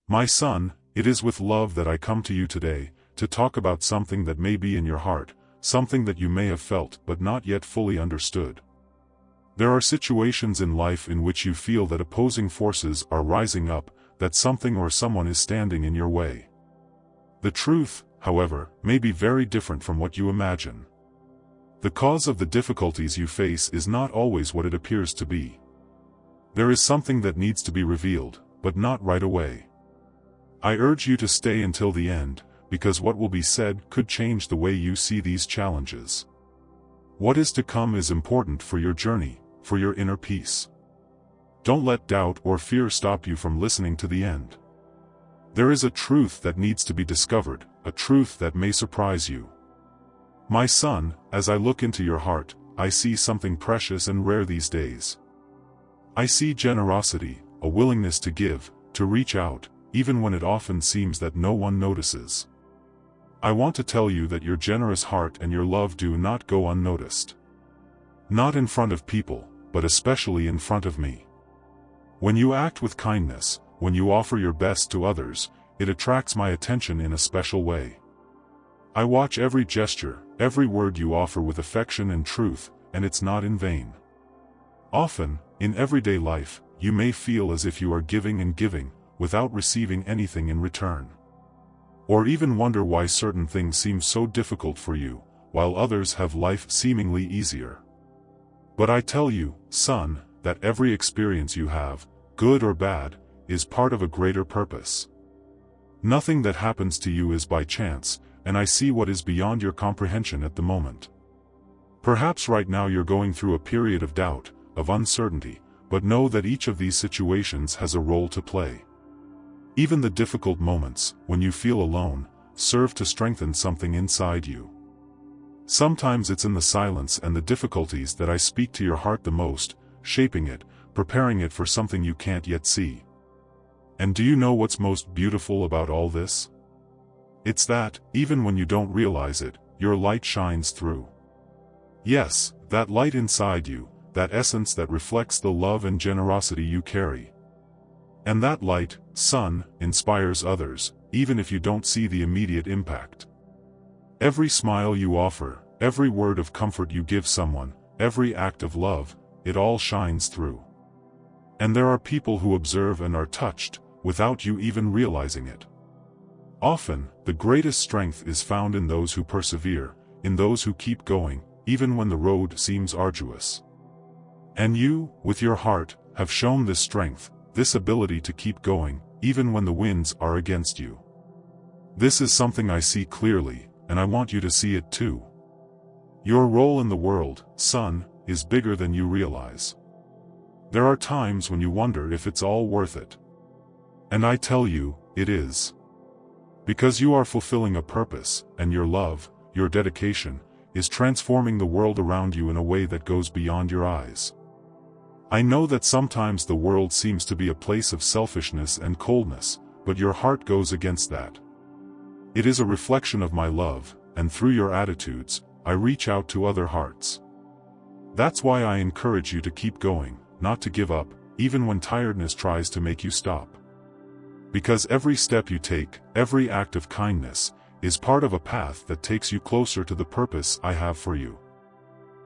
My son, it is with love that I come to you today, to talk about something that may be in your heart, something that you may have felt but not yet fully understood. There are situations in life in which you feel that opposing forces are rising up, that something or someone is standing in your way. The truth, however, may be very different from what you imagine. The cause of the difficulties you face is not always what it appears to be. There is something that needs to be revealed, but not right away. I urge you to stay until the end, because what will be said could change the way you see these challenges. What is to come is important for your journey, for your inner peace. Don't let doubt or fear stop you from listening to the end. There is a truth that needs to be discovered, a truth that may surprise you. My son, as I look into your heart, I see something precious and rare these days. I see generosity, a willingness to give, to reach out, even when it often seems that no one notices. I want to tell you that your generous heart and your love do not go unnoticed. Not in front of people, but especially in front of me. When you act with kindness, when you offer your best to others, it attracts my attention in a special way. I watch every gesture, every word you offer with affection and truth, and it's not in vain. Often, in everyday life, you may feel as if you are giving and giving, without receiving anything in return. Or even wonder why certain things seem so difficult for you, while others have life seemingly easier. But I tell you, son, that every experience you have, good or bad, is part of a greater purpose. Nothing that happens to you is by chance, and I see what is beyond your comprehension at the moment. Perhaps right now you're going through a period of doubt, of uncertainty, but know that each of these situations has a role to play. Even the difficult moments, when you feel alone, serve to strengthen something inside you. Sometimes it's in the silence and the difficulties that I speak to your heart the most, shaping it, preparing it for something you can't yet see. And do you know what's most beautiful about all this? It's that, even when you don't realize it, your light shines through. Yes, that light inside you, that essence that reflects the love and generosity you carry. And that light, son, inspires others, even if you don't see the immediate impact. Every smile you offer, every word of comfort you give someone, every act of love, it all shines through. And there are people who observe and are touched, without you even realizing it. Often, the greatest strength is found in those who persevere, in those who keep going, even when the road seems arduous. And you, with your heart, have shown this strength, this ability to keep going, even when the winds are against you. This is something I see clearly, and I want you to see it too. Your role in the world, son, is bigger than you realize. There are times when you wonder if it's all worth it. And I tell you, it is. Because you are fulfilling a purpose, and your love, your dedication, is transforming the world around you in a way that goes beyond your eyes. I know that sometimes the world seems to be a place of selfishness and coldness, but your heart goes against that. It is a reflection of my love, and through your attitudes, I reach out to other hearts. That's why I encourage you to keep going, not to give up, even when tiredness tries to make you stop. Because every step you take, every act of kindness, is part of a path that takes you closer to the purpose I have for you.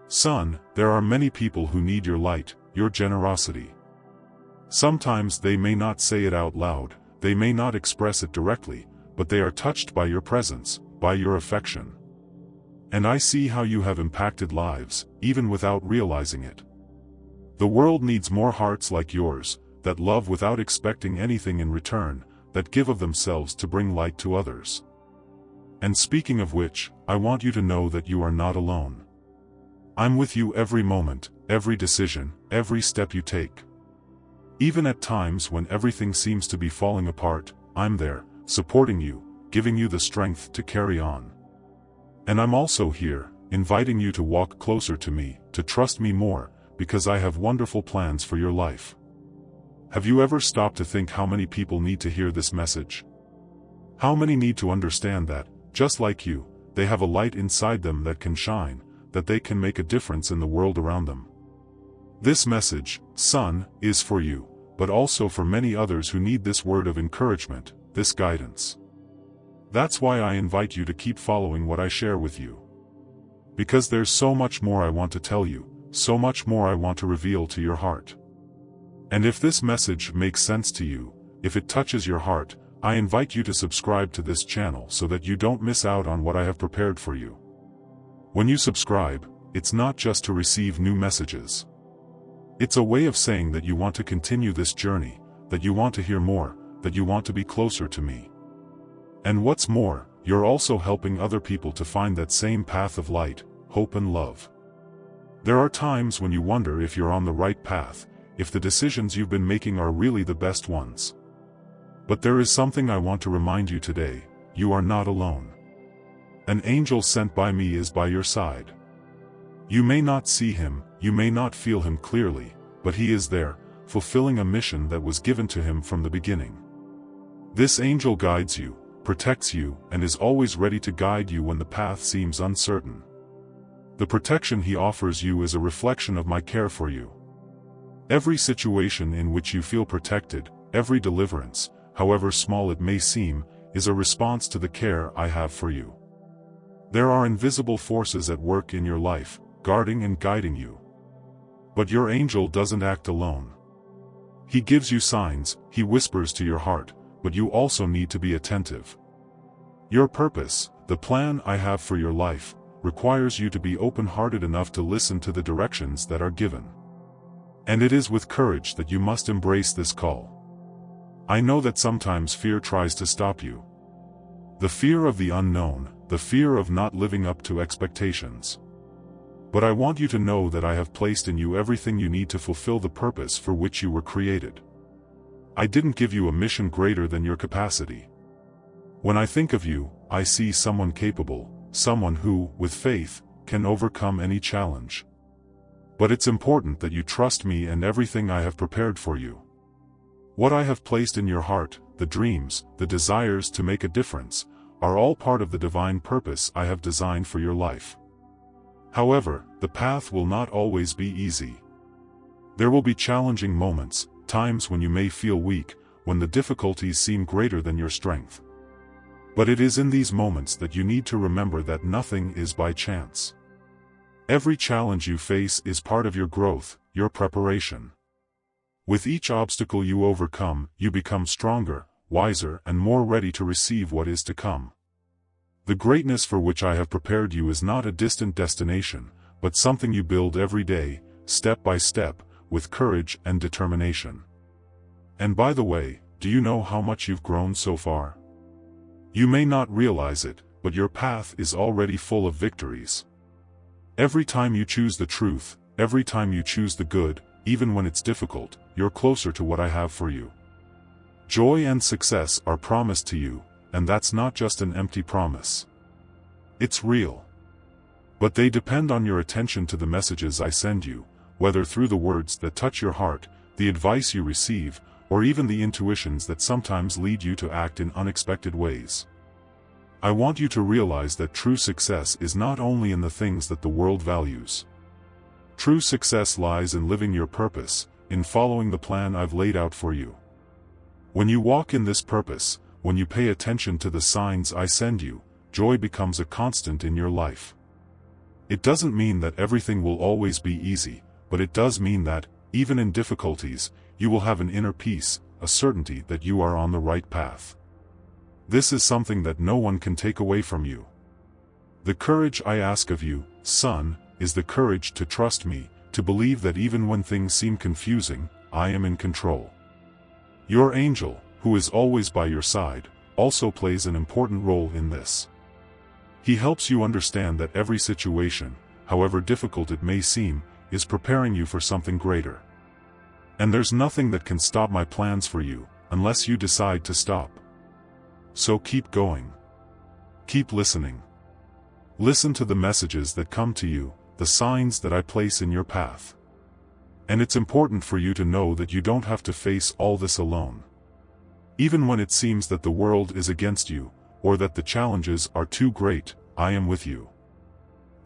Son, there are many people who need your light, your generosity. Sometimes they may not say it out loud, they may not express it directly, but they are touched by your presence, by your affection. And I see how you have impacted lives, even without realizing it. The world needs more hearts like yours, that love without expecting anything in return, that give of themselves to bring light to others. And speaking of which, I want you to know that you are not alone. I'm with you every moment, every decision, every step you take. Even at times when everything seems to be falling apart, I'm there, supporting you, giving you the strength to carry on. And I'm also here, inviting you to walk closer to me, to trust me more, because I have wonderful plans for your life. Have you ever stopped to think how many people need to hear this message? How many need to understand that, just like you, they have a light inside them that can shine, that they can make a difference in the world around them? This message, son, is for you, but also for many others who need this word of encouragement, this guidance. That's why I invite you to keep following what I share with you. Because there's so much more I want to tell you, so much more I want to reveal to your heart. And if this message makes sense to you, if it touches your heart, I invite you to subscribe to this channel so that you don't miss out on what I have prepared for you. When you subscribe, it's not just to receive new messages. It's a way of saying that you want to continue this journey, that you want to hear more, that you want to be closer to me. And what's more, you're also helping other people to find that same path of light, hope and love. There are times when you wonder if you're on the right path, if the decisions you've been making are really the best ones. But there is something I want to remind you today: you are not alone. An angel sent by me is by your side. You may not see him, you may not feel him clearly, but he is there, fulfilling a mission that was given to him from the beginning. This angel guides you, protects you, and is always ready to guide you when the path seems uncertain. The protection he offers you is a reflection of my care for you. Every situation in which you feel protected, every deliverance, however small it may seem, is a response to the care I have for you. There are invisible forces at work in your life, guarding and guiding you. But your angel doesn't act alone. He gives you signs, he whispers to your heart, but you also need to be attentive. Your purpose, the plan I have for your life, requires you to be open-hearted enough to listen to the directions that are given. And it is with courage that you must embrace this call. I know that sometimes fear tries to stop you. The fear of the unknown, the fear of not living up to expectations. But I want you to know that I have placed in you everything you need to fulfill the purpose for which you were created. I didn't give you a mission greater than your capacity. When I think of you, I see someone capable, someone who, with faith, can overcome any challenge. But it's important that you trust me and everything I have prepared for you. What I have placed in your heart, the dreams, the desires to make a difference, are all part of the divine purpose I have designed for your life. However, the path will not always be easy. There will be challenging moments, times when you may feel weak, when the difficulties seem greater than your strength. But it is in these moments that you need to remember that nothing is by chance. Every challenge you face is part of your growth, your preparation. With each obstacle you overcome, you become stronger, wiser, and more ready to receive what is to come. The greatness for which I have prepared you is not a distant destination, but something you build every day, step by step, with courage and determination. And by the way, do you know how much you've grown so far? You may not realize it, but your path is already full of victories. Every time you choose the truth, every time you choose the good, even when it's difficult, you're closer to what I have for you. Joy and success are promised to you, and that's not just an empty promise. It's real. But they depend on your attention to the messages I send you, whether through the words that touch your heart, the advice you receive, or even the intuitions that sometimes lead you to act in unexpected ways. I want you to realize that true success is not only in the things that the world values. True success lies in living your purpose, in following the plan I've laid out for you. When you walk in this purpose, when you pay attention to the signs I send you, joy becomes a constant in your life. It doesn't mean that everything will always be easy, but it does mean that, even in difficulties, you will have an inner peace, a certainty that you are on the right path. This is something that no one can take away from you. The courage I ask of you, son, is the courage to trust me, to believe that even when things seem confusing, I am in control. Your angel, who is always by your side, also plays an important role in this. He helps you understand that every situation, however difficult it may seem, is preparing you for something greater. And there's nothing that can stop my plans for you, unless you decide to stop. So keep going. Keep listening. Listen to the messages that come to you, the signs that I place in your path. And it's important for you to know that you don't have to face all this alone. Even when it seems that the world is against you, or that the challenges are too great, I am with you.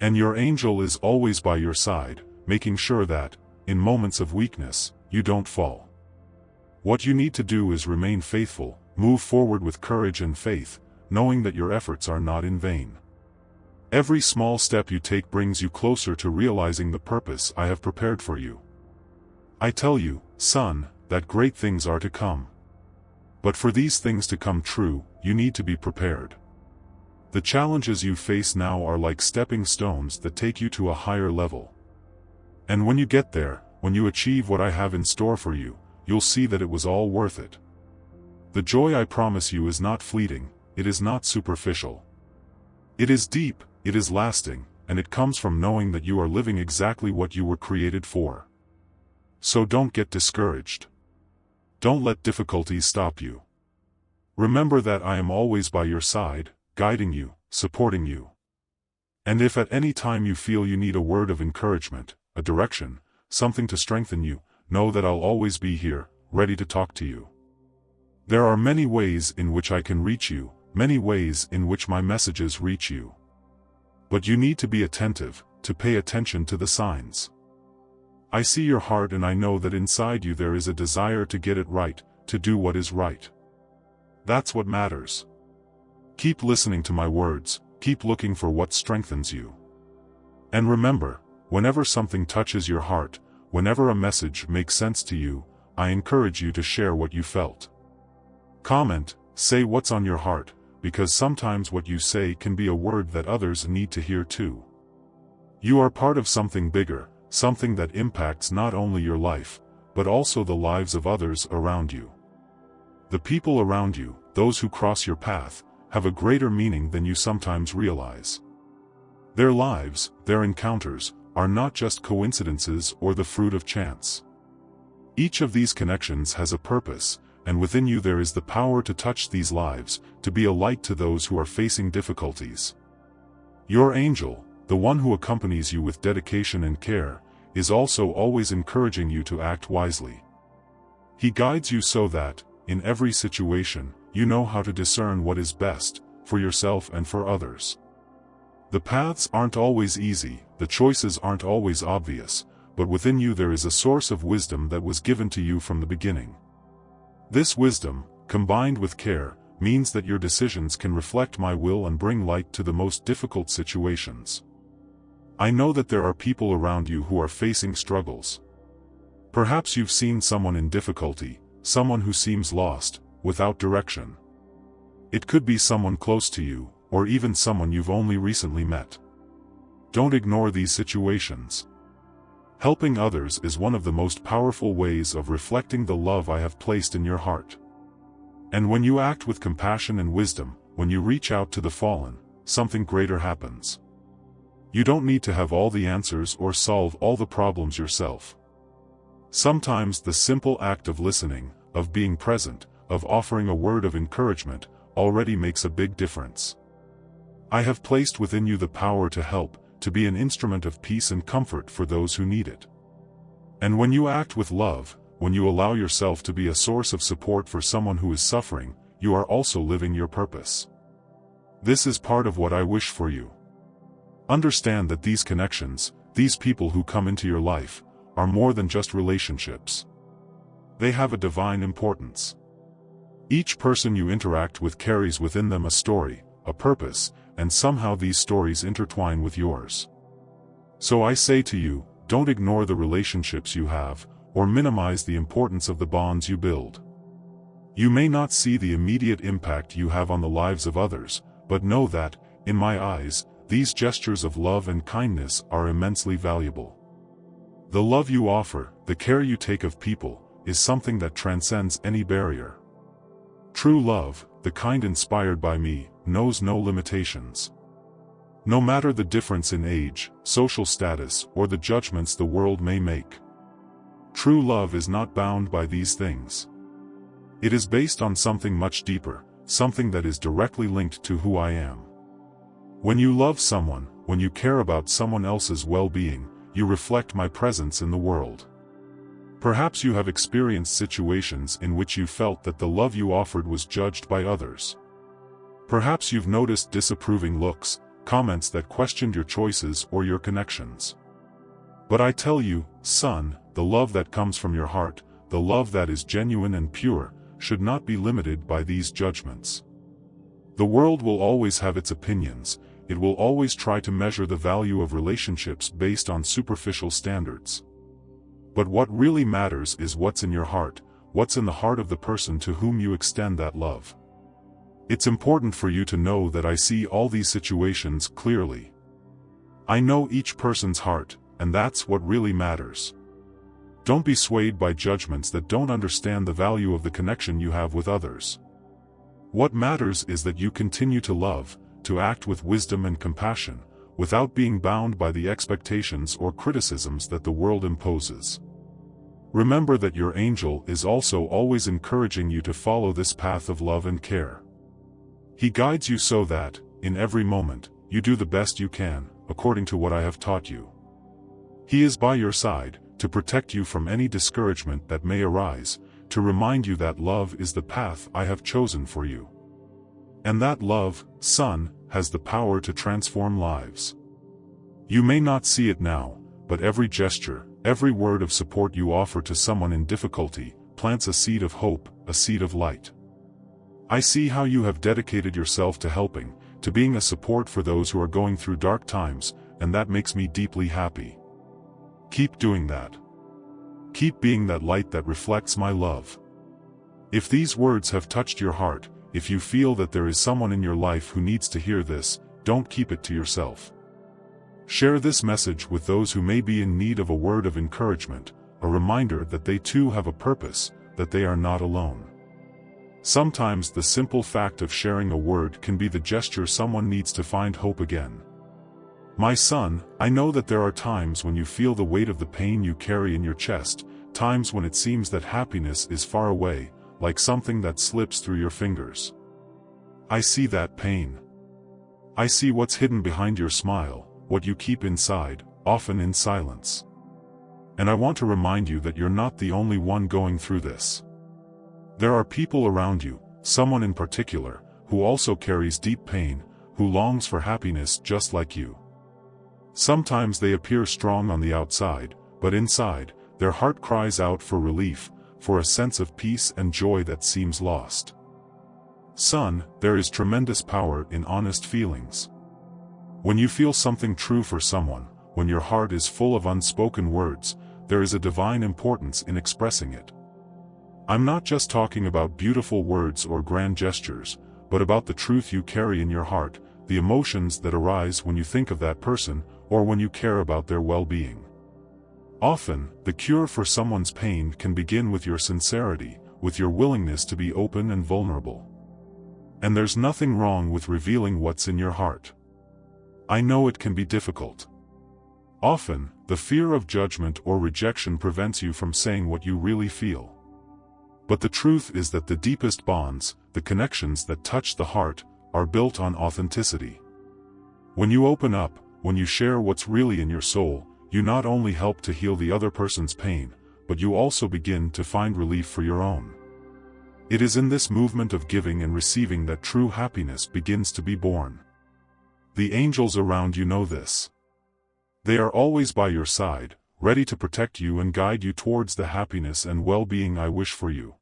And your angel is always by your side, making sure that, in moments of weakness, you don't fall. What you need to do is remain faithful, move forward with courage and faith, knowing that your efforts are not in vain. Every small step you take brings you closer to realizing the purpose I have prepared for you. I tell you, son, that great things are to come. But for these things to come true, you need to be prepared. The challenges you face now are like stepping stones that take you to a higher level. And when you get there, when you achieve what I have in store for you, you'll see that it was all worth it. The joy I promise you is not fleeting, it is not superficial. It is deep, it is lasting, and it comes from knowing that you are living exactly what you were created for. So don't get discouraged. Don't let difficulties stop you. Remember that I am always by your side, guiding you, supporting you. And if at any time you feel you need a word of encouragement, a direction, something to strengthen you, know that I'll always be here, ready to talk to you. There are many ways in which I can reach you, many ways in which my messages reach you. But you need to be attentive, to pay attention to the signs. I see your heart and I know that inside you there is a desire to get it right, to do what is right. That's what matters. Keep listening to my words, keep looking for what strengthens you. And remember, whenever something touches your heart, whenever a message makes sense to you, I encourage you to share what you felt. Comment, say what's on your heart, because sometimes what you say can be a word that others need to hear too. You are part of something bigger, something that impacts not only your life, but also the lives of others around you. The people around you, those who cross your path, have a greater meaning than you sometimes realize. Their lives, their encounters, are not just coincidences or the fruit of chance. Each of these connections has a purpose, and within you there is the power to touch these lives, to be a light to those who are facing difficulties. Your angel, the one who accompanies you with dedication and care, is also always encouraging you to act wisely. He guides you so that, in every situation, you know how to discern what is best, for yourself and for others. The paths aren't always easy, the choices aren't always obvious, but within you there is a source of wisdom that was given to you from the beginning. This wisdom, combined with care, means that your decisions can reflect my will and bring light to the most difficult situations. I know that there are people around you who are facing struggles. Perhaps you've seen someone in difficulty, someone who seems lost, without direction. It could be someone close to you, or even someone you've only recently met. Don't ignore these situations. Helping others is one of the most powerful ways of reflecting the love I have placed in your heart. And when you act with compassion and wisdom, when you reach out to the fallen, something greater happens. You don't need to have all the answers or solve all the problems yourself. Sometimes the simple act of listening, of being present, of offering a word of encouragement, already makes a big difference. I have placed within you the power to help, to be an instrument of peace and comfort for those who need it. And when you act with love, when you allow yourself to be a source of support for someone who is suffering, you are also living your purpose. This is part of what I wish for you. Understand that these connections, these people who come into your life, are more than just relationships. They have a divine importance. Each person you interact with carries within them a story, a purpose, and somehow these stories intertwine with yours. So I say to you, don't ignore the relationships you have, or minimize the importance of the bonds you build. You may not see the immediate impact you have on the lives of others, but know that, in my eyes, these gestures of love and kindness are immensely valuable. The love you offer, the care you take of people, is something that transcends any barrier. True love, the kind inspired by me, knows no limitations. No matter the difference in age, social status, or the judgments the world may make. True love is not bound by these things. It is based on something much deeper, something that is directly linked to who I am. When you love someone, when you care about someone else's well-being, you reflect my presence in the world. Perhaps you have experienced situations in which you felt that the love you offered was judged by others. Perhaps you've noticed disapproving looks, comments that questioned your choices or your connections. But I tell you, son, the love that comes from your heart, the love that is genuine and pure, should not be limited by these judgments. The world will always have its opinions. It will always try to measure the value of relationships based on superficial standards. But what really matters is what's in your heart, what's in the heart of the person to whom you extend that love. It's important for you to know that I see all these situations clearly. I know each person's heart, and that's what really matters. Don't be swayed by judgments that don't understand the value of the connection you have with others. What matters is that you continue to love, to act with wisdom and compassion, without being bound by the expectations or criticisms that the world imposes. Remember that your angel is also always encouraging you to follow this path of love and care. He guides you so that, in every moment, you do the best you can, according to what I have taught you. He is by your side, to protect you from any discouragement that may arise, to remind you that love is the path I have chosen for you. And that love, son, has the power to transform lives. You may not see it now, but every gesture, every word of support you offer to someone in difficulty, plants a seed of hope, a seed of light. I see how you have dedicated yourself to helping, to being a support for those who are going through dark times, and that makes me deeply happy. Keep doing that. Keep being that light that reflects my love. If these words have touched your heart, if you feel that there is someone in your life who needs to hear this, don't keep it to yourself. Share this message with those who may be in need of a word of encouragement, a reminder that they too have a purpose, that they are not alone. Sometimes the simple fact of sharing a word can be the gesture someone needs to find hope again. My son, I know that there are times when you feel the weight of the pain you carry in your chest, times when it seems that happiness is far away, like something that slips through your fingers. I see that pain. I see what's hidden behind your smile, what you keep inside, often in silence. And I want to remind you that you're not the only one going through this. There are people around you, someone in particular, who also carries deep pain, who longs for happiness just like you. Sometimes they appear strong on the outside, but inside, their heart cries out for relief, for a sense of peace and joy that seems lost. Son, there is tremendous power in honest feelings. When you feel something true for someone, when your heart is full of unspoken words, there is a divine importance in expressing it. I'm not just talking about beautiful words or grand gestures, but about the truth you carry in your heart, the emotions that arise when you think of that person, or when you care about their well-being. Often, the cure for someone's pain can begin with your sincerity, with your willingness to be open and vulnerable. And there's nothing wrong with revealing what's in your heart. I know it can be difficult. Often, the fear of judgment or rejection prevents you from saying what you really feel. But the truth is that the deepest bonds, the connections that touch the heart, are built on authenticity. When you open up, when you share what's really in your soul, you not only help to heal the other person's pain, but you also begin to find relief for your own. It is in this movement of giving and receiving that true happiness begins to be born. The angels around you know this. They are always by your side, ready to protect you and guide you towards the happiness and well-being I wish for you.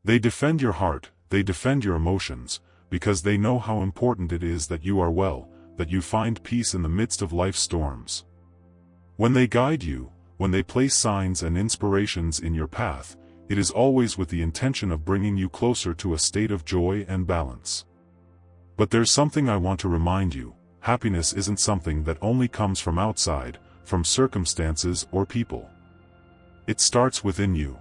They defend your heart, they defend your emotions, because they know how important it is that you are well, that you find peace in the midst of life's storms. When they guide you, when they place signs and inspirations in your path, it is always with the intention of bringing you closer to a state of joy and balance. But there's something I want to remind you: happiness isn't something that only comes from outside, from circumstances or people. It starts within you.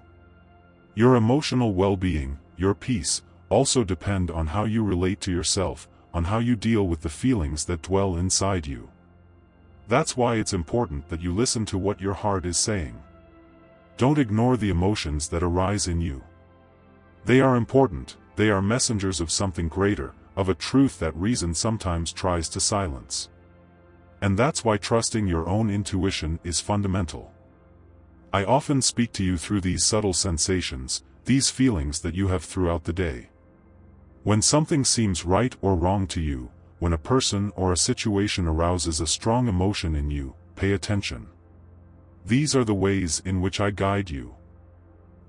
Your emotional well-being, your peace, also depend on how you relate to yourself, on how you deal with the feelings that dwell inside you. That's why it's important that you listen to what your heart is saying. Don't ignore the emotions that arise in you. They are important, they are messengers of something greater, of a truth that reason sometimes tries to silence. And that's why trusting your own intuition is fundamental. I often speak to you through these subtle sensations, these feelings that you have throughout the day. When something seems right or wrong to you, when a person or a situation arouses a strong emotion in you, pay attention. These are the ways in which I guide you.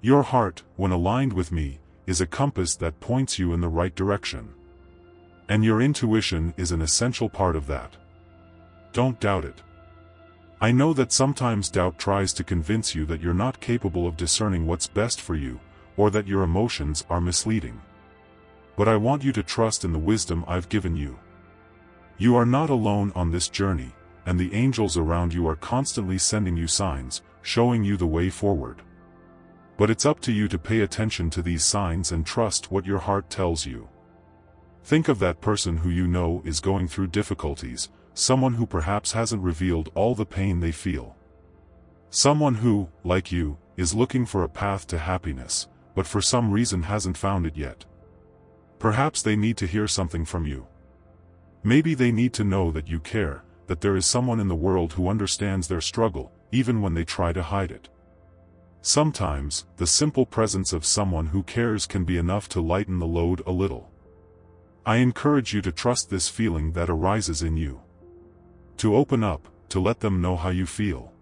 Your heart, when aligned with me, is a compass that points you in the right direction. And your intuition is an essential part of that. Don't doubt it. I know that sometimes doubt tries to convince you that you're not capable of discerning what's best for you, or that your emotions are misleading. But I want you to trust in the wisdom I've given you. You are not alone on this journey, and the angels around you are constantly sending you signs, showing you the way forward. But it's up to you to pay attention to these signs and trust what your heart tells you. Think of that person who you know is going through difficulties, someone who perhaps hasn't revealed all the pain they feel. Someone who, like you, is looking for a path to happiness, but for some reason hasn't found it yet. Perhaps they need to hear something from you. Maybe they need to know that you care, that there is someone in the world who understands their struggle, even when they try to hide it. Sometimes, the simple presence of someone who cares can be enough to lighten the load a little. I encourage you to trust this feeling that arises in you. To open up, to let them know how you feel.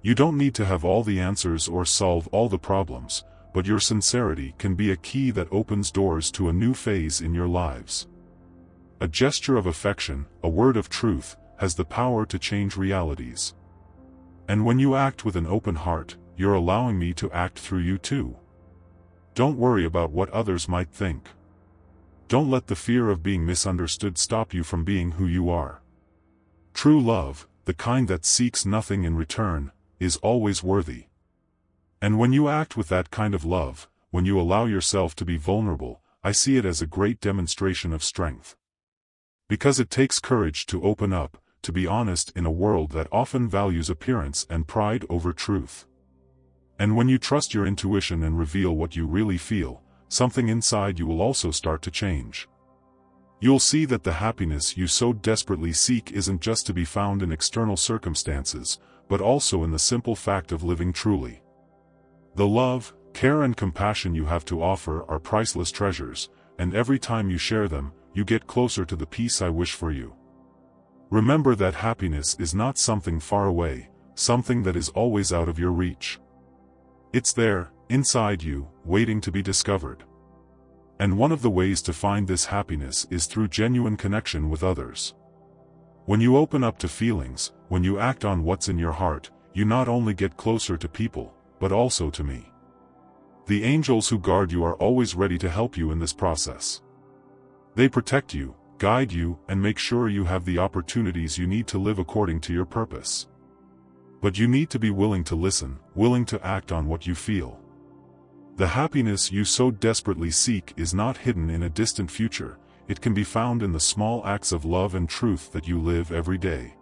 You don't need to have all the answers or solve all the problems, but your sincerity can be a key that opens doors to a new phase in your lives. A gesture of affection, a word of truth, has the power to change realities. And when you act with an open heart, you're allowing me to act through you too. Don't worry about what others might think. Don't let the fear of being misunderstood stop you from being who you are. True love, the kind that seeks nothing in return, is always worthy. And when you act with that kind of love, when you allow yourself to be vulnerable, I see it as a great demonstration of strength. Because it takes courage to open up, to be honest in a world that often values appearance and pride over truth. And when you trust your intuition and reveal what you really feel, something inside you will also start to change. You'll see that the happiness you so desperately seek isn't just to be found in external circumstances, but also in the simple fact of living truly. The love, care and compassion you have to offer are priceless treasures, and every time you share them, you get closer to the peace I wish for you. Remember that happiness is not something far away, something that is always out of your reach. It's there, inside you, waiting to be discovered. And one of the ways to find this happiness is through genuine connection with others. When you open up to feelings, when you act on what's in your heart, you not only get closer to people, but also to me. The angels who guard you are always ready to help you in this process. They protect you, guide you, and make sure you have the opportunities you need to live according to your purpose. But you need to be willing to listen, willing to act on what you feel. The happiness you so desperately seek is not hidden in a distant future, it can be found in the small acts of love and truth that you live every day.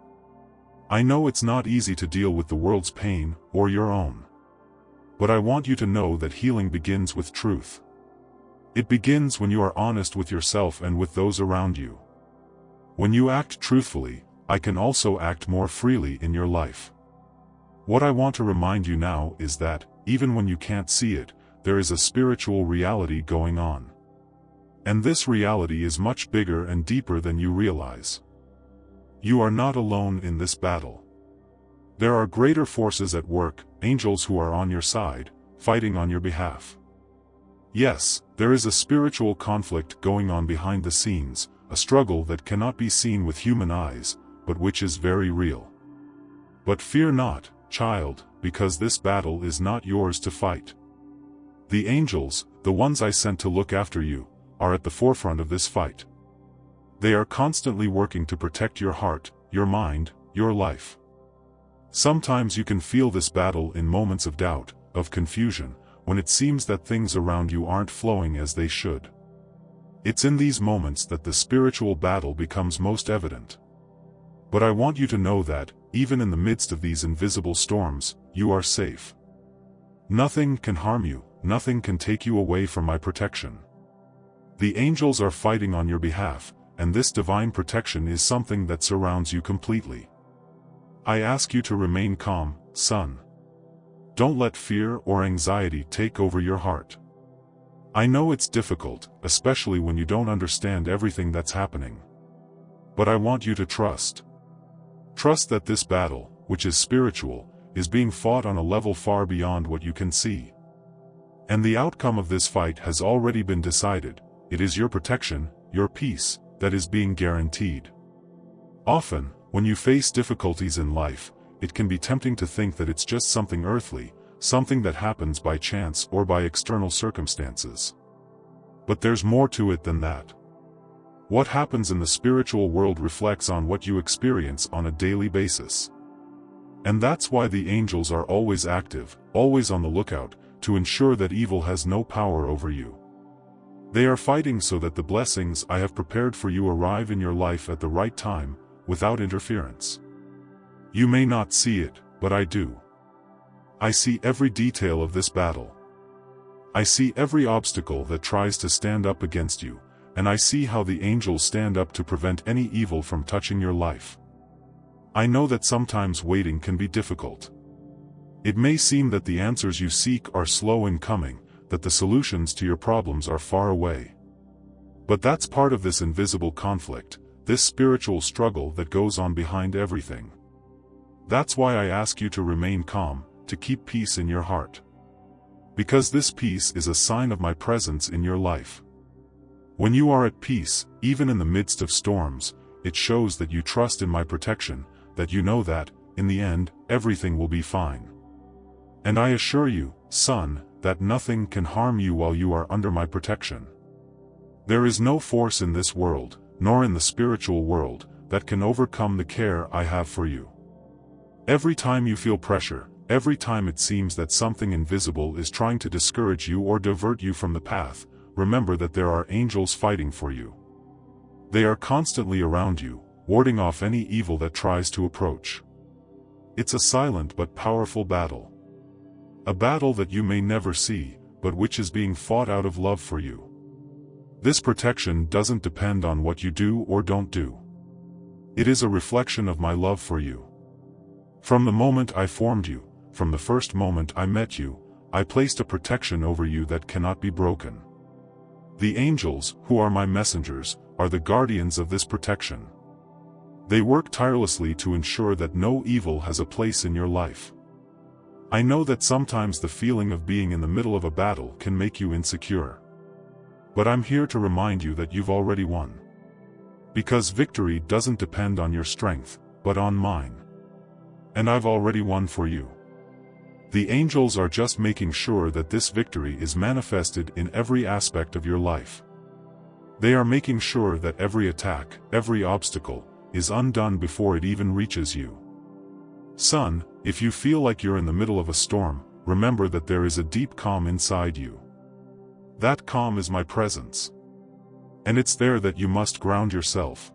I know it's not easy to deal with the world's pain, or your own. But I want you to know that healing begins with truth. It begins when you are honest with yourself and with those around you. When you act truthfully, I can also act more freely in your life. What I want to remind you now is that, even when you can't see it, there is a spiritual reality going on. And this reality is much bigger and deeper than you realize. You are not alone in this battle. There are greater forces at work, angels who are on your side, fighting on your behalf. Yes, there is a spiritual conflict going on behind the scenes, a struggle that cannot be seen with human eyes, but which is very real. But fear not, child, because this battle is not yours to fight. The angels, the ones I sent to look after you, are at the forefront of this fight. They are constantly working to protect your heart, your mind, your life. Sometimes you can feel this battle in moments of doubt, of confusion, when it seems that things around you aren't flowing as they should. It's in these moments that the spiritual battle becomes most evident. But I want you to know that, even in the midst of these invisible storms, you are safe. Nothing can harm you, nothing can take you away from my protection. The angels are fighting on your behalf, and this divine protection is something that surrounds you completely. I ask you to remain calm, son. Don't let fear or anxiety take over your heart. I know it's difficult, especially when you don't understand everything that's happening. But I want you to trust. Trust that this battle, which is spiritual, is being fought on a level far beyond what you can see. And the outcome of this fight has already been decided. It is your protection, your peace, that is being guaranteed. Often, when you face difficulties in life, it can be tempting to think that it's just something earthly, something that happens by chance or by external circumstances. But there's more to it than that. What happens in the spiritual world reflects on what you experience on a daily basis. And that's why the angels are always active, always on the lookout, to ensure that evil has no power over you. They are fighting so that the blessings I have prepared for you arrive in your life at the right time, without interference. You may not see it, but I do. I see every detail of this battle. I see every obstacle that tries to stand up against you, and I see how the angels stand up to prevent any evil from touching your life. I know that sometimes waiting can be difficult. It may seem that the answers you seek are slow in coming, that the solutions to your problems are far away. But that's part of this invisible conflict, this spiritual struggle that goes on behind everything. That's why I ask you to remain calm, to keep peace in your heart. Because this peace is a sign of my presence in your life. When you are at peace, even in the midst of storms, it shows that you trust in my protection, that you know that, in the end, everything will be fine. And I assure you, son, that nothing can harm you while you are under my protection. There is no force in this world, nor in the spiritual world, that can overcome the care I have for you. Every time you feel pressure, every time it seems that something invisible is trying to discourage you or divert you from the path, remember that there are angels fighting for you. They are constantly around you, warding off any evil that tries to approach. It's a silent but powerful battle. A battle that you may never see, but which is being fought out of love for you. This protection doesn't depend on what you do or don't do. It is a reflection of my love for you. From the moment I formed you, from the first moment I met you, I placed a protection over you that cannot be broken. The angels, who are my messengers, are the guardians of this protection. They work tirelessly to ensure that no evil has a place in your life. I know that sometimes the feeling of being in the middle of a battle can make you insecure. But I'm here to remind you that you've already won. Because victory doesn't depend on your strength, but on mine. And I've already won for you. The angels are just making sure that this victory is manifested in every aspect of your life. They are making sure that every attack, every obstacle, is undone before it even reaches you. Son, if you feel like you're in the middle of a storm, remember that there is a deep calm inside you. That calm is my presence. And it's there that you must ground yourself.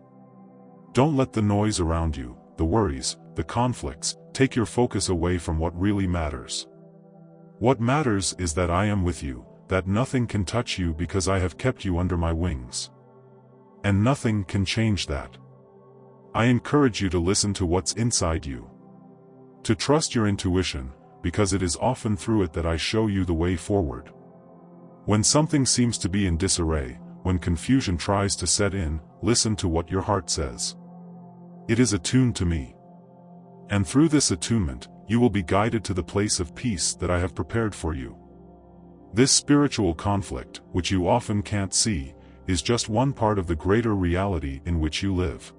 Don't let the noise around you, the worries, the conflicts, take your focus away from what really matters. What matters is that I am with you, that nothing can touch you because I have kept you under my wings. And nothing can change that. I encourage you to listen to what's inside you. To trust your intuition, because it is often through it that I show you the way forward. When something seems to be in disarray, when confusion tries to set in, listen to what your heart says. It is attuned to me. And through this attunement, you will be guided to the place of peace that I have prepared for you. This spiritual conflict, which you often can't see, is just one part of the greater reality in which you live.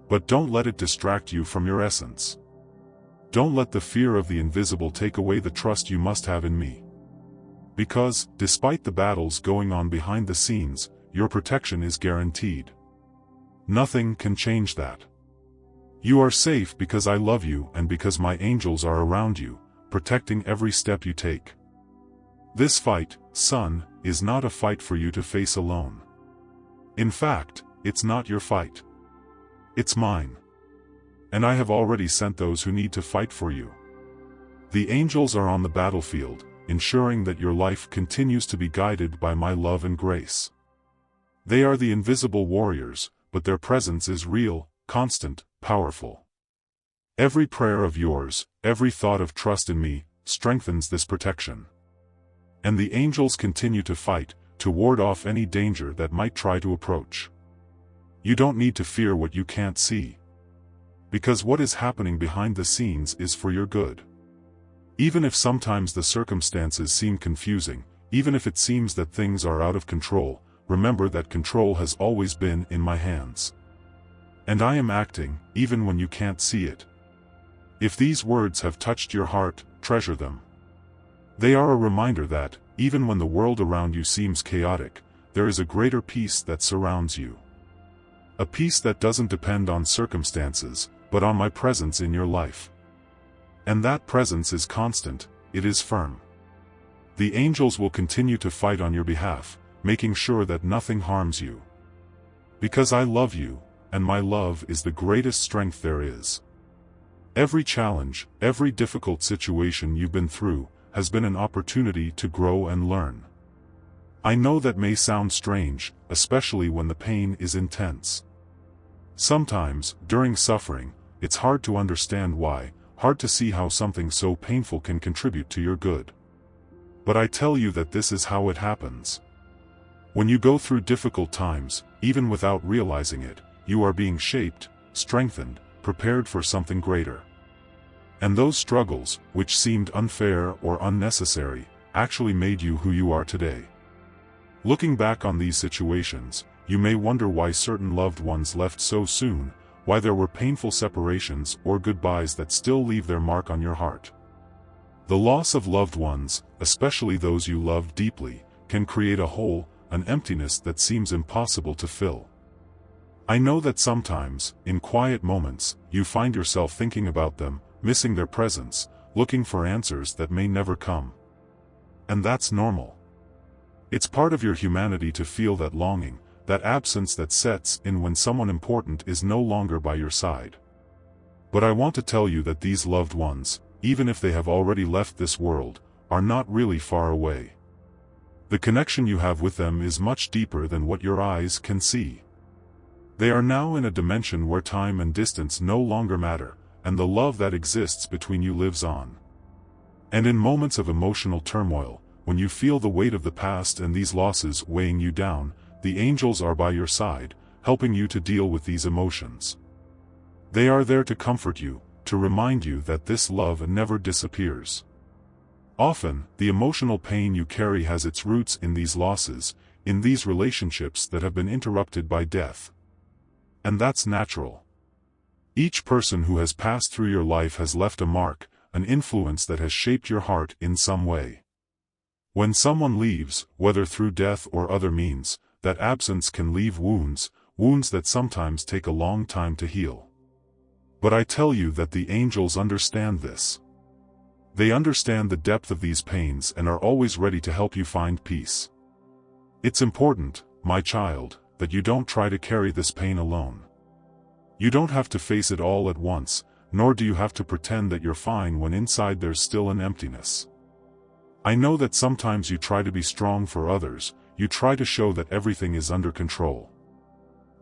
But don't let it distract you from your essence. Don't let the fear of the invisible take away the trust you must have in me. Because, despite the battles going on behind the scenes, your protection is guaranteed. Nothing can change that. You are safe because I love you and because my angels are around you, protecting every step you take. This fight, son, is not a fight for you to face alone. In fact, it's not your fight. It's mine. And I have already sent those who need to fight for you. The angels are on the battlefield, ensuring that your life continues to be guided by my love and grace. They are the invisible warriors, but their presence is real, constant, powerful. Every prayer of yours, every thought of trust in me, strengthens this protection. And the angels continue to fight, to ward off any danger that might try to approach. You don't need to fear what you can't see. Because what is happening behind the scenes is for your good. Even if sometimes the circumstances seem confusing, even if it seems that things are out of control, remember that control has always been in my hands. And I am acting, even when you can't see it. If these words have touched your heart, treasure them. They are a reminder that, even when the world around you seems chaotic, there is a greater peace that surrounds you. A peace that doesn't depend on circumstances, but on my presence in your life. And that presence is constant, it is firm. The angels will continue to fight on your behalf, making sure that nothing harms you. Because I love you, and my love is the greatest strength there is. Every challenge, every difficult situation you've been through, has been an opportunity to grow and learn. I know that may sound strange, especially when the pain is intense. Sometimes, during suffering, it's hard to understand why, hard to see how something so painful can contribute to your good. But I tell you that this is how it happens. When you go through difficult times, even without realizing it, you are being shaped, strengthened, prepared for something greater. And those struggles, which seemed unfair or unnecessary, actually made you who you are today. Looking back on these situations, you may wonder why certain loved ones left so soon, why there were painful separations or goodbyes that still leave their mark on your heart. The loss of loved ones, especially those you loved deeply, can create a hole, an emptiness that seems impossible to fill. I know that sometimes, in quiet moments, you find yourself thinking about them, missing their presence, looking for answers that may never come. And that's normal. It's part of your humanity to feel that longing, that absence that sets in when someone important is no longer by your side. But I want to tell you that these loved ones, even if they have already left this world, are not really far away. The connection you have with them is much deeper than what your eyes can see. They are now in a dimension where time and distance no longer matter, and the love that exists between you lives on. And in moments of emotional turmoil, when you feel the weight of the past and these losses weighing you down, the angels are by your side, helping you to deal with these emotions. They are there to comfort you, to remind you that this love never disappears. Often, the emotional pain you carry has its roots in these losses, in these relationships that have been interrupted by death. And that's natural. Each person who has passed through your life has left a mark, an influence that has shaped your heart in some way. When someone leaves, whether through death or other means, that absence can leave wounds that sometimes take a long time to heal. But I tell you that the angels understand this. They understand the depth of these pains and are always ready to help you find peace. It's important, my child, that you don't try to carry this pain alone. You don't have to face it all at once, nor do you have to pretend that you're fine when inside there's still an emptiness. I know that sometimes you try to be strong for others, you try to show that everything is under control.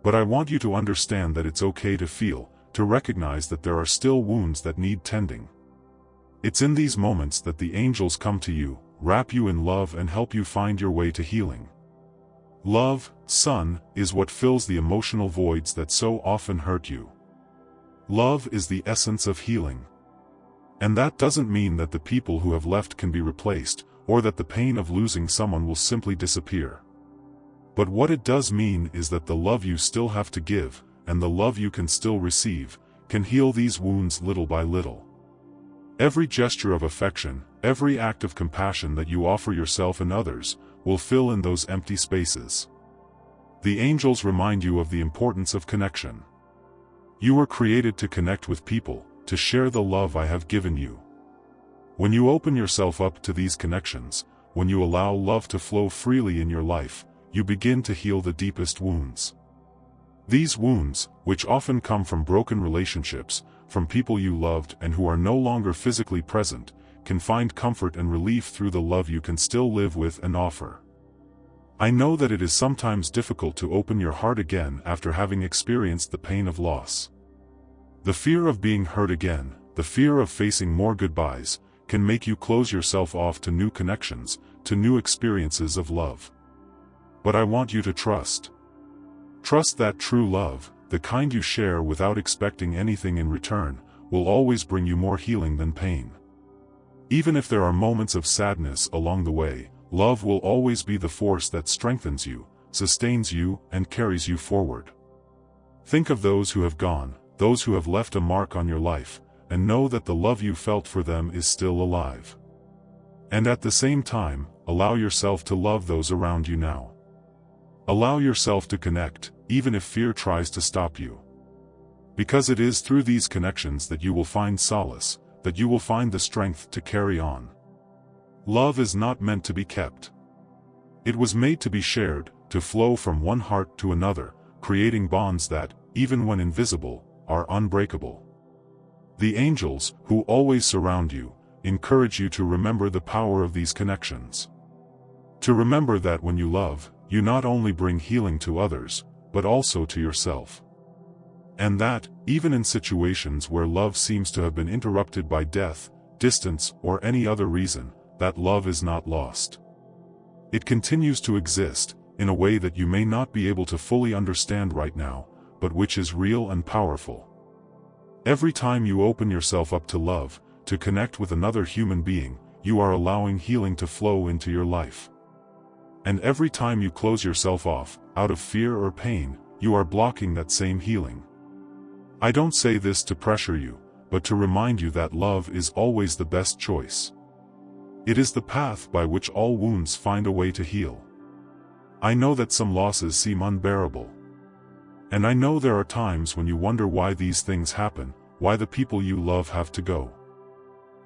But I want you to understand that it's okay to feel, to recognize that there are still wounds that need tending. It's in these moments that the angels come to you, wrap you in love and help you find your way to healing. Love, son, is what fills the emotional voids that so often hurt you. Love is the essence of healing. And that doesn't mean that the people who have left can be replaced, or that the pain of losing someone will simply disappear. But what it does mean is that the love you still have to give, and the love you can still receive, can heal these wounds little by little. Every gesture of affection, every act of compassion that you offer yourself and others, will fill in those empty spaces. The angels remind you of the importance of connection. You were created to connect with people, to share the love I have given you. When you open yourself up to these connections, when you allow love to flow freely in your life, you begin to heal the deepest wounds. These wounds, which often come from broken relationships, from people you loved and who are no longer physically present, can find comfort and relief through the love you can still live with and offer. I know that it is sometimes difficult to open your heart again after having experienced the pain of loss. The fear of being hurt again, the fear of facing more goodbyes, can make you close yourself off to new connections, to new experiences of love. But I want you to trust. Trust that true love, the kind you share without expecting anything in return, will always bring you more healing than pain. Even if there are moments of sadness along the way, love will always be the force that strengthens you, sustains you, and carries you forward. Think of those who have gone, those who have left a mark on your life, and know that the love you felt for them is still alive. And at the same time, allow yourself to love those around you now. Allow yourself to connect, even if fear tries to stop you. Because it is through these connections that you will find solace, that you will find the strength to carry on. Love is not meant to be kept. It was made to be shared, to flow from one heart to another, creating bonds that, even when invisible, are unbreakable. The angels, who always surround you, encourage you to remember the power of these connections. To remember that when you love, you not only bring healing to others, but also to yourself. And that, even in situations where love seems to have been interrupted by death, distance, or any other reason, that love is not lost. It continues to exist, in a way that you may not be able to fully understand right now, but which is real and powerful. Every time you open yourself up to love, to connect with another human being, you are allowing healing to flow into your life. And every time you close yourself off, out of fear or pain, you are blocking that same healing. I don't say this to pressure you, but to remind you that love is always the best choice. It is the path by which all wounds find a way to heal. I know that some losses seem unbearable. And I know there are times when you wonder why these things happen, why the people you love have to go.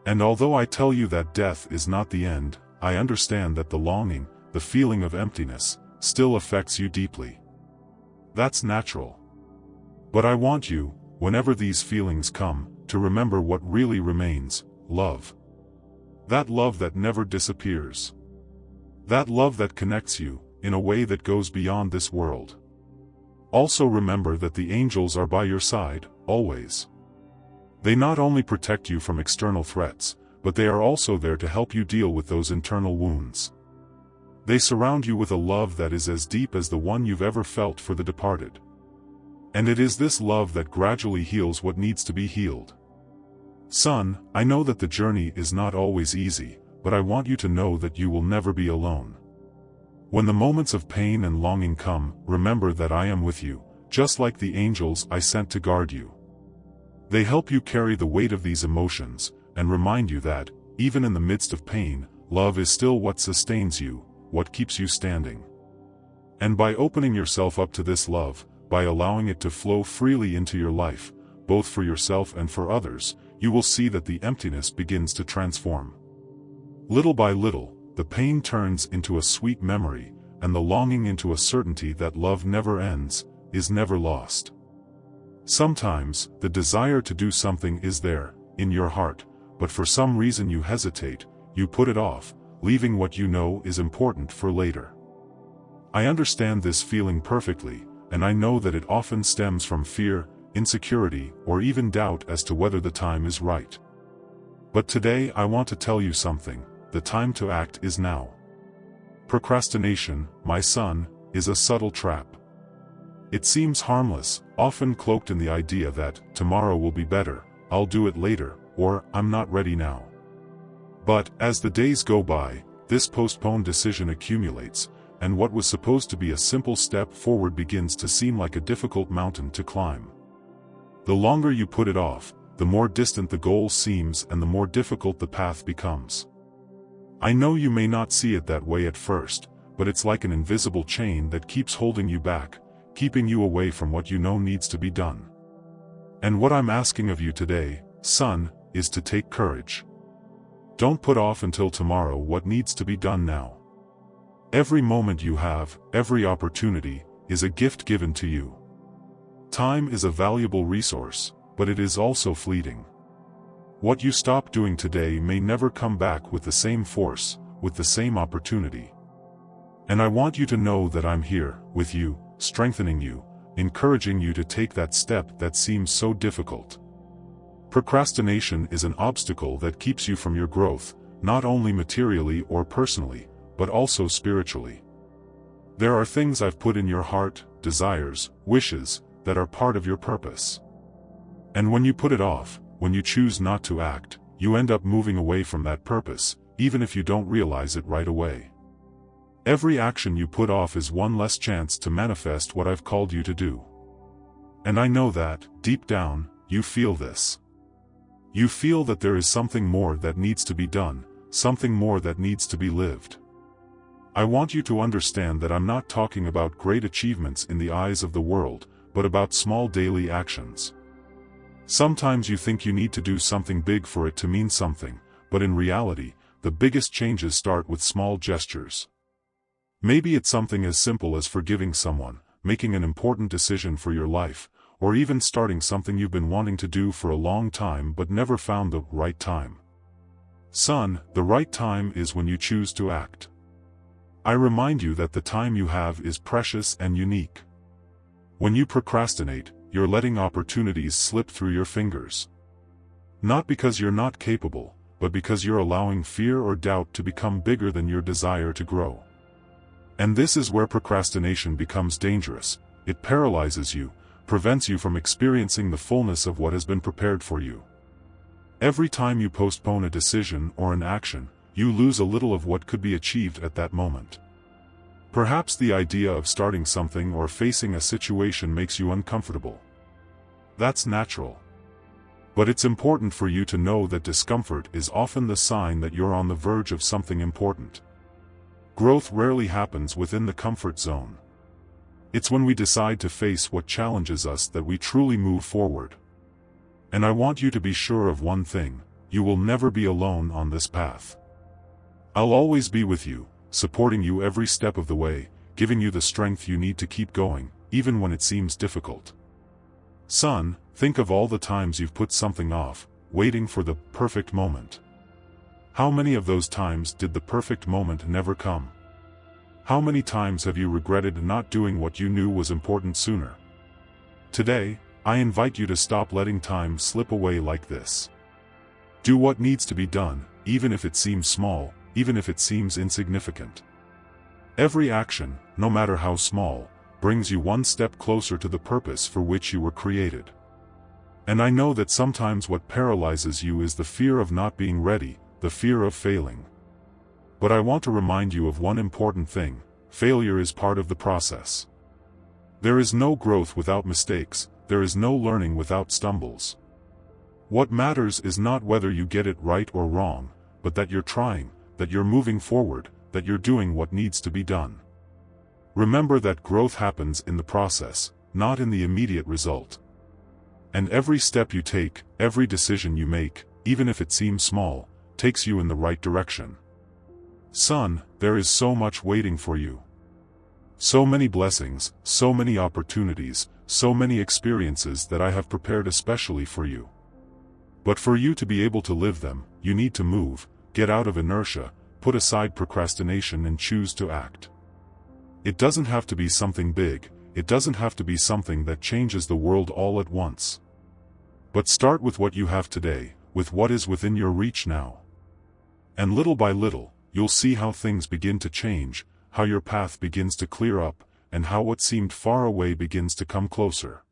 And although I tell you that death is not the end, I understand that the longing, the feeling of emptiness, still affects you deeply. That's natural. But I want you, whenever these feelings come, to remember what really remains: love. That love that never disappears. That love that connects you, in a way that goes beyond this world. Also remember that the angels are by your side, always. They not only protect you from external threats, but they are also there to help you deal with those internal wounds. They surround you with a love that is as deep as the one you've ever felt for the departed. And it is this love that gradually heals what needs to be healed. Son, I know that the journey is not always easy, but I want you to know that you will never be alone. When the moments of pain and longing come, remember that I am with you, just like the angels I sent to guard you. They help you carry the weight of these emotions, and remind you that, even in the midst of pain, love is still what sustains you, what keeps you standing. And by opening yourself up to this love, by allowing it to flow freely into your life, both for yourself and for others, you will see that the emptiness begins to transform. Little by little, the pain turns into a sweet memory, and the longing into a certainty that love never ends, is never lost. Sometimes, the desire to do something is there, in your heart, but for some reason you hesitate, you put it off, leaving what you know is important for later. I understand this feeling perfectly, and I know that it often stems from fear, insecurity, or even doubt as to whether the time is right. But today I want to tell you something: the time to act is now. Procrastination, my son, is a subtle trap. It seems harmless, often cloaked in the idea that, tomorrow will be better, I'll do it later, or, I'm not ready now. But, as the days go by, this postponed decision accumulates, and what was supposed to be a simple step forward begins to seem like a difficult mountain to climb. The longer you put it off, the more distant the goal seems and the more difficult the path becomes. I know you may not see it that way at first, but it's like an invisible chain that keeps holding you back, keeping you away from what you know needs to be done. And what I'm asking of you today, son, is to take courage. Don't put off until tomorrow what needs to be done now. Every moment you have, every opportunity, is a gift given to you. Time is a valuable resource, but it is also fleeting. What you stop doing today may never come back with the same force, with the same opportunity. And I want you to know that I'm here, with you, strengthening you, encouraging you to take that step that seems so difficult. Procrastination is an obstacle that keeps you from your growth, not only materially or personally, but also spiritually. There are things I've put in your heart, desires, wishes, that are part of your purpose. And when you put it off, when you choose not to act, you end up moving away from that purpose, even if you don't realize it right away. Every action you put off is one less chance to manifest what I've called you to do. And I know that, deep down, you feel this. You feel that there is something more that needs to be done, something more that needs to be lived. I want you to understand that I'm not talking about great achievements in the eyes of the world, but about small daily actions. Sometimes you think you need to do something big for it to mean something, but in reality, the biggest changes start with small gestures. Maybe it's something as simple as forgiving someone, making an important decision for your life, or even starting something you've been wanting to do for a long time but never found the right time. Son, the right time is when you choose to act. I remind you that the time you have is precious and unique. When you procrastinate, you're letting opportunities slip through your fingers. Not because you're not capable, but because you're allowing fear or doubt to become bigger than your desire to grow. And this is where procrastination becomes dangerous. It paralyzes you, prevents you from experiencing the fullness of what has been prepared for you. Every time you postpone a decision or an action, you lose a little of what could be achieved at that moment. Perhaps the idea of starting something or facing a situation makes you uncomfortable. That's natural. But it's important for you to know that discomfort is often the sign that you're on the verge of something important. Growth rarely happens within the comfort zone. It's when we decide to face what challenges us that we truly move forward. And I want you to be sure of one thing: you will never be alone on this path. I'll always be with you, supporting you every step of the way, giving you the strength you need to keep going, even when it seems difficult. Son, think of all the times you've put something off, waiting for the perfect moment. How many of those times did the perfect moment never come? How many times have you regretted not doing what you knew was important sooner? Today, I invite you to stop letting time slip away like this. Do what needs to be done, even if it seems small, even if it seems insignificant. Every action, no matter how small, brings you one step closer to the purpose for which you were created. And I know that sometimes what paralyzes you is the fear of not being ready, the fear of failing. But I want to remind you of one important thing: failure is part of the process. There is no growth without mistakes, there is no learning without stumbles. What matters is not whether you get it right or wrong, but that you're trying, that you're moving forward, that you're doing what needs to be done. Remember that growth happens in the process, not in the immediate result. And every step you take, every decision you make, even if it seems small, takes you in the right direction. Son, there is so much waiting for you. So many blessings, so many opportunities, so many experiences that I have prepared especially for you. But for you to be able to live them, you need to move, get out of inertia, put aside procrastination and choose to act. It doesn't have to be something big, it doesn't have to be something that changes the world all at once. But start with what you have today, with what is within your reach now. And little by little, you'll see how things begin to change, how your path begins to clear up, and how what seemed far away begins to come closer.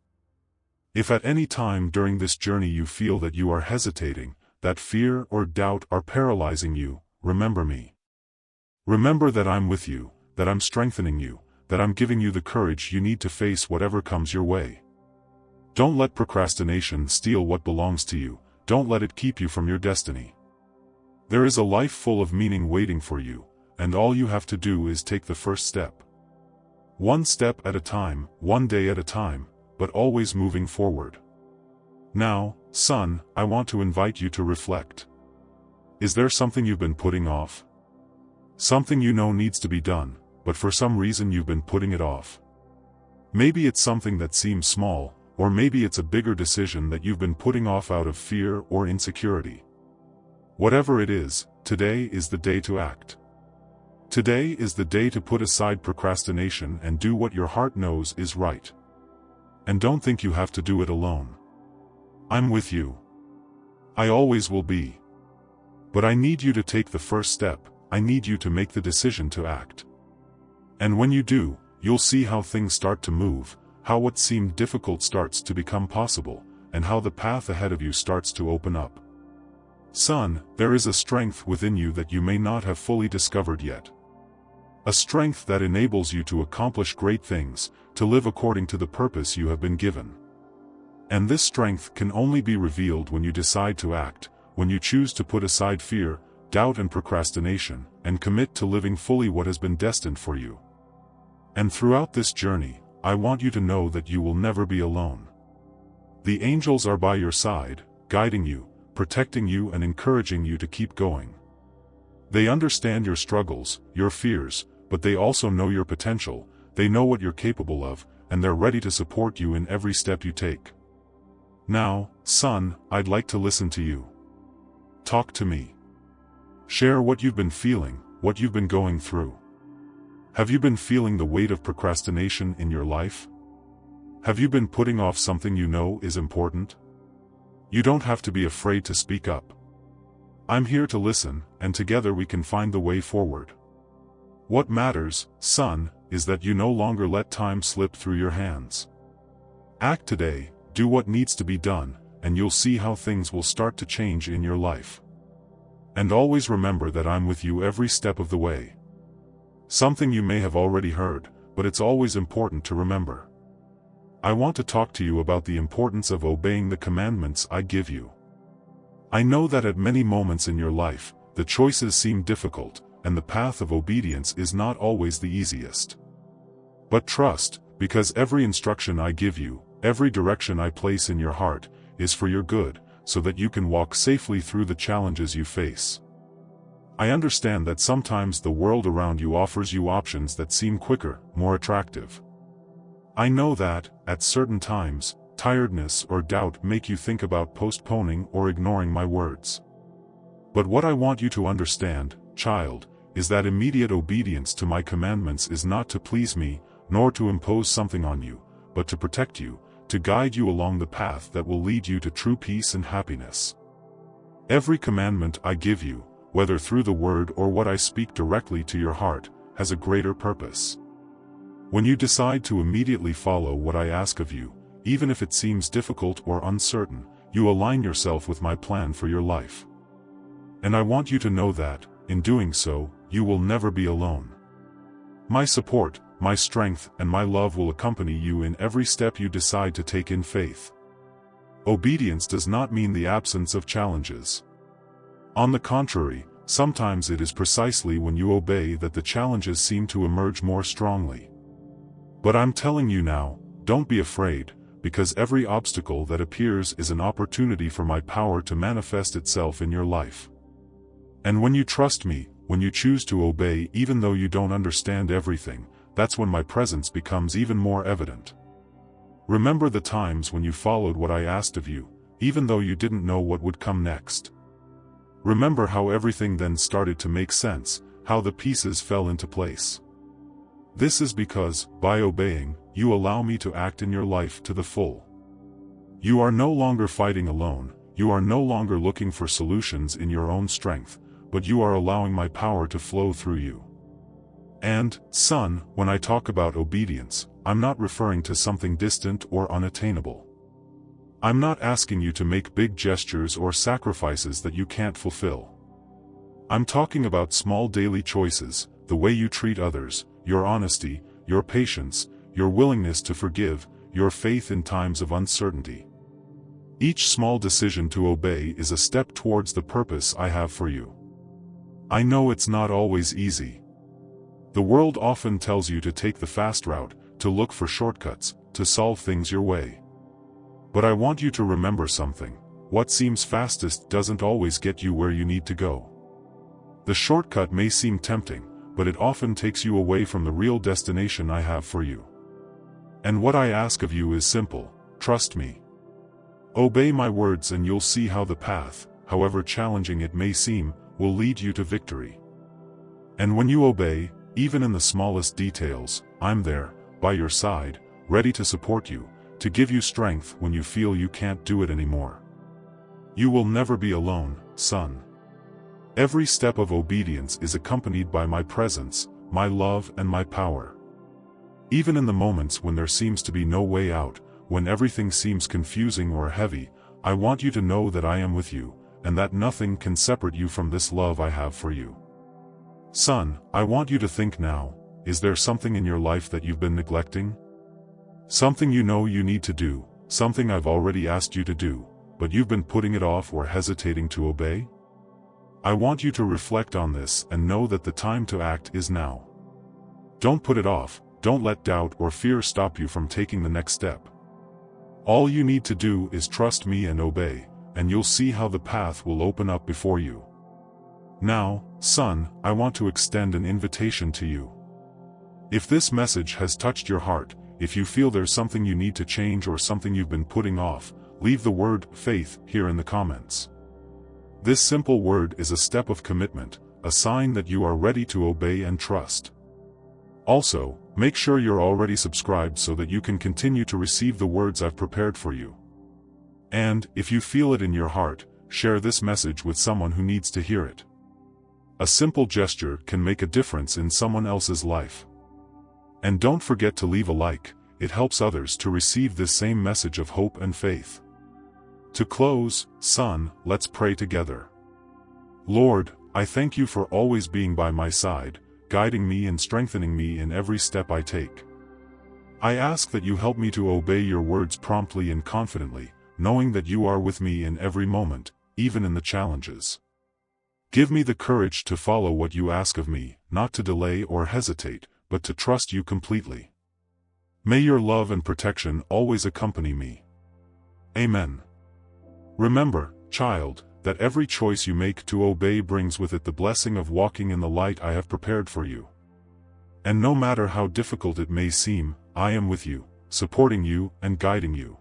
If at any time during this journey you feel that you are hesitating, that fear or doubt are paralyzing you, remember me. Remember that I'm with you, that I'm strengthening you, that I'm giving you the courage you need to face whatever comes your way. Don't let procrastination steal what belongs to you, don't let it keep you from your destiny. There is a life full of meaning waiting for you, and all you have to do is take the first step. One step at a time, one day at a time, but always moving forward. Now, son, I want to invite you to reflect. Is there something you've been putting off? Something you know needs to be done, but for some reason you've been putting it off. Maybe it's something that seems small, or maybe it's a bigger decision that you've been putting off out of fear or insecurity. Whatever it is, today is the day to act. Today is the day to put aside procrastination and do what your heart knows is right. And don't think you have to do it alone. I'm with you. I always will be. But I need you to take the first step, I need you to make the decision to act. And when you do, you'll see how things start to move, how what seemed difficult starts to become possible, and how the path ahead of you starts to open up. Son, there is a strength within you that you may not have fully discovered yet. A strength that enables you to accomplish great things, to live according to the purpose you have been given. And this strength can only be revealed when you decide to act, when you choose to put aside fear, doubt and procrastination, and commit to living fully what has been destined for you. And throughout this journey, I want you to know that you will never be alone. The angels are by your side, guiding you, protecting you and encouraging you to keep going. They understand your struggles, your fears, but they also know your potential, they know what you're capable of, and they're ready to support you in every step you take. Now, son, I'd like to listen to you. Talk to me. Share what you've been feeling, what you've been going through. Have you been feeling the weight of procrastination in your life? Have you been putting off something you know is important? You don't have to be afraid to speak up. I'm here to listen, and together we can find the way forward. What matters, son, is that you no longer let time slip through your hands. Act today, do what needs to be done, and you'll see how things will start to change in your life. And always remember that I'm with you every step of the way. Something you may have already heard, but it's always important to remember. I want to talk to you about the importance of obeying the commandments I give you. I know that at many moments in your life, the choices seem difficult, and the path of obedience is not always the easiest. But trust, because every instruction I give you, every direction I place in your heart, is for your good, so that you can walk safely through the challenges you face. I understand that sometimes the world around you offers you options that seem quicker, more attractive. I know that, at certain times, tiredness or doubt make you think about postponing or ignoring my words. But what I want you to understand, child, is that immediate obedience to my commandments is not to please me, nor to impose something on you, but to protect you, to guide you along the path that will lead you to true peace and happiness. Every commandment I give you, whether through the word or what I speak directly to your heart, has a greater purpose. When you decide to immediately follow what I ask of you, even if it seems difficult or uncertain, you align yourself with my plan for your life. And I want you to know that, in doing so, you will never be alone. My support, my strength, and my love will accompany you in every step you decide to take in faith. Obedience does not mean the absence of challenges. On the contrary, sometimes it is precisely when you obey that the challenges seem to emerge more strongly. But I'm telling you now, don't be afraid, because every obstacle that appears is an opportunity for my power to manifest itself in your life. And when you trust me, when you choose to obey even though you don't understand everything, that's when my presence becomes even more evident. Remember the times when you followed what I asked of you, even though you didn't know what would come next. Remember how everything then started to make sense, how the pieces fell into place. This is because, by obeying, you allow me to act in your life to the full. You are no longer fighting alone, you are no longer looking for solutions in your own strength, but you are allowing my power to flow through you. And, son, when I talk about obedience, I'm not referring to something distant or unattainable. I'm not asking you to make big gestures or sacrifices that you can't fulfill. I'm talking about small daily choices, the way you treat others, your honesty, your patience, your willingness to forgive, your faith in times of uncertainty. Each small decision to obey is a step towards the purpose I have for you. I know it's not always easy. The world often tells you to take the fast route, to look for shortcuts, to solve things your way. But I want you to remember something: what seems fastest doesn't always get you where you need to go. The shortcut may seem tempting, but it often takes you away from the real destination I have for you. And what I ask of you is simple: trust me. Obey my words and you'll see how the path, however challenging it may seem, will lead you to victory. And when you obey, even in the smallest details, I'm there, by your side, ready to support you, to give you strength when you feel you can't do it anymore. You will never be alone, son. Every step of obedience is accompanied by my presence, my love and my power. Even in the moments when there seems to be no way out, when everything seems confusing or heavy, I want you to know that I am with you, and that nothing can separate you from this love I have for you. Son, I want you to think now, is there something in your life that you've been neglecting? Something you know you need to do, something I've already asked you to do, but you've been putting it off or hesitating to obey? I want you to reflect on this and know that the time to act is now. Don't put it off, don't let doubt or fear stop you from taking the next step. All you need to do is trust me and obey, and you'll see how the path will open up before you. Now, son, I want to extend an invitation to you. If this message has touched your heart, if you feel there's something you need to change or something you've been putting off, leave the word faith here in the comments. This simple word is a step of commitment, a sign that you are ready to obey and trust. Also, make sure you're already subscribed so that you can continue to receive the words I've prepared for you. And, if you feel it in your heart, share this message with someone who needs to hear it. A simple gesture can make a difference in someone else's life. And don't forget to leave a like, it helps others to receive this same message of hope and faith. To close, son, let's pray together. Lord, I thank you for always being by my side, guiding me and strengthening me in every step I take. I ask that you help me to obey your words promptly and confidently, knowing that you are with me in every moment, even in the challenges. Give me the courage to follow what you ask of me, not to delay or hesitate, but to trust you completely. May your love and protection always accompany me. Amen. Remember, child, that every choice you make to obey brings with it the blessing of walking in the light I have prepared for you. And no matter how difficult it may seem, I am with you, supporting you and guiding you.